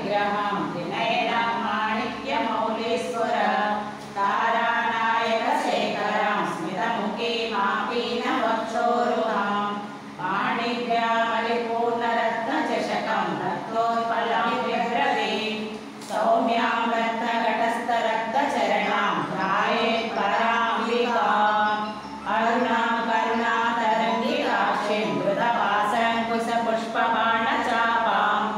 विग्रहं त्रिनयनं माणिक्यमौलीस्फुर तारानायकशेखरं स्मितमुखीमापीनवक्षोरुहां पाणिभ्यामलिपूर्णरत्नचषकं रक्तोत्पलं बिभ्रतीं सौम्यां रत्नघटस्थरक्तचरणां ध्यायेत् पराम्बिकाम् अरुणां करुणातरङ्गिताक्षीं धृतवासङ्कुशपुष्पबाणचापाम्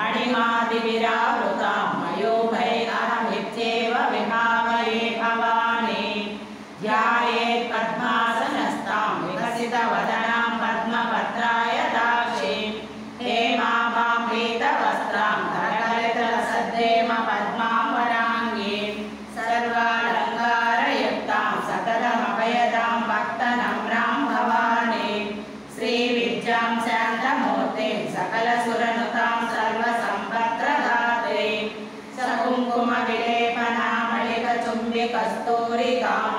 अणिमादिविरावृतां मयूखैरहमित्येव विभावये भवानी ध्यायेत् पद्मासनस्तां विकसितवदनां पद्मपत्रायताक्षीं हेमाभां पीतवस्त्रां करकलितलसद्धेम पद्माम्बराङ्गीं सर्वालङ्कारयुक्तां सततमभयदां भक्तनम्रां भवानीं श्रीविद्यां शान्तमूर्तिं सकलसुरनुतां सर्वसम्पत्प्रदात्रीं सकुङ्कुमविलेपनामलिकचुम्बिकस्तूरिकां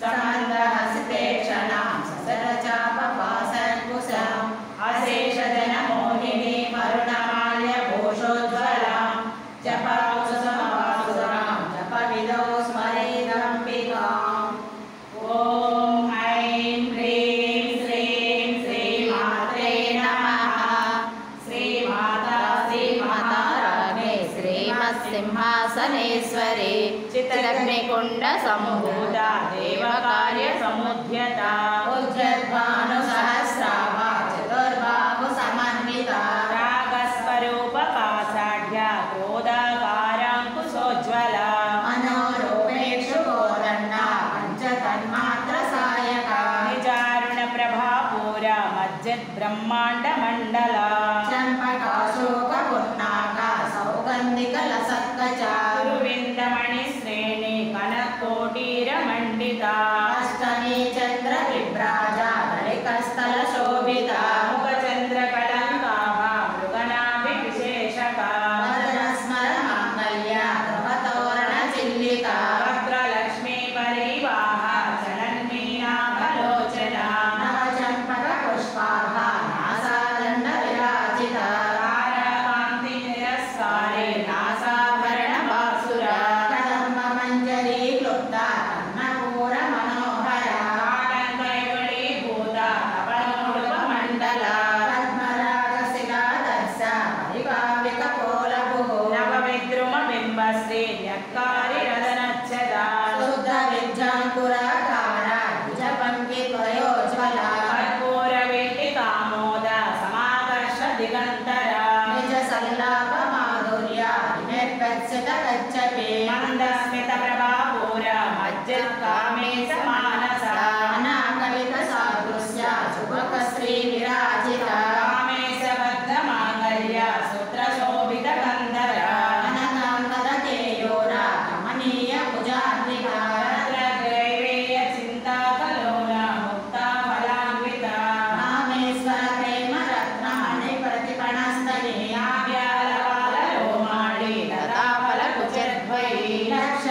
समन्दहस्तेक्षणां ससरचापपाशङ्कुशाम् अशेषजनमोहिनीं अरुणमाल्यभूषोज्ज्वलां जपाकुसुमवासुरां जपविदौ स्मरेदम्बिकाम् ॐ ऐं ह्रीं श्रीं श्रीमात्रे नमः श्रीमाता राज्ञे श्रीमत्सिंहासनेश्वरी चित्तग्निकुण्डसम्भूता देवकार्यसमुद्यता उज्जद्भानुसहस्राभा चतुर्बाहुसमन्विता रागस्वरूपपाषाढ्या क्रोधाकाराङ्कुशोज्ज्वला मनोरूपेषु कोदण्डा पञ्चतन्मात्रसायका निजारुणप्रभापूरा मज्जिद्ब्रह्माण्डमण्डला चम्पकाशोकपुर्णाका सौगन्धिकलसत्कचा गुरुविन्दमणिश्रेणी कनकोटीरमण्डिता अष्टमी चन्द्रविभ्राजा ललितस्थलशोभिता मुखचन्द्रकलङ्काभा मृगनाभिविशेषका वदनस्मरमाङ्गल्या ध्रुवतोरणचिल्लिका वक्त्रलक्ष्मीपरिवाहा चलन्मीनाभलोचना नवचम्पकपुष्पाभा नासादण्डविराजिता ताराकान्तिनिरस्कारे नासाभरणभासुरा कदम्बमञ्जरी क्लुप्ता कर्णपूरमनोहरा आटङ्कैवलीभूता कपलोडुपमण्डला पद्मरागशिलादर्शा परिभाविकपोलभुः नवविद्रुमबिम्बश्री न्यक्कारिरदनच्छदा शुद्धविद्याङ्कुराकारा भुजपङ्क्तिद्वयोज्ज्वला कर्पूरवीटिकामोदा समाकर्ष दिगन्तरा निजसल्लापमाधुर्या विनिर्गच्छति मन्दस्मितप्रभापूरा मज्जित्कामेशमानसा अनाकलितसादृश्या शुभकश्रीविराजिता कामेशबद्धमाङ्गल्या सूत्रशोभितगन्धरा अनकाङ्गदकेयोरा कमनीयभुजान्विता रत्नग्रैवेयचिन्ताकलोला मुक्ताफलान्विता कामेश्वरप्रेमरत्नमणिप्रतिपणस्तनीयाव्यालवाललोमाळी लताफलकुचद्वयी लक्ष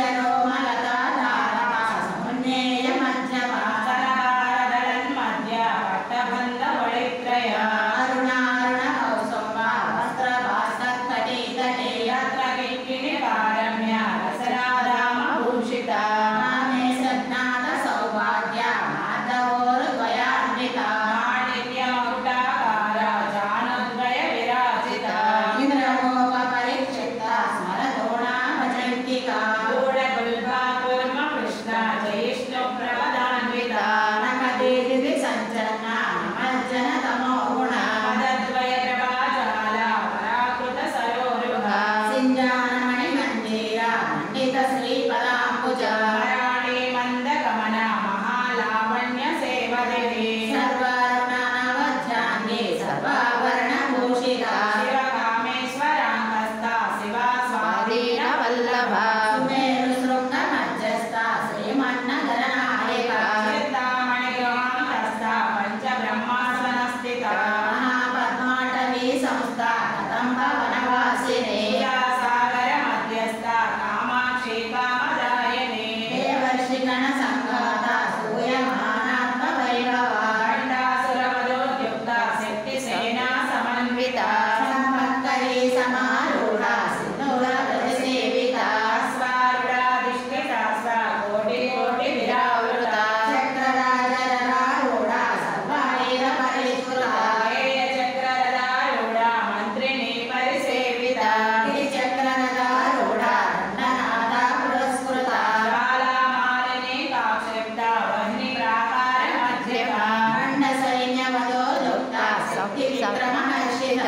బుద్ధిమిత్రమహర్షిత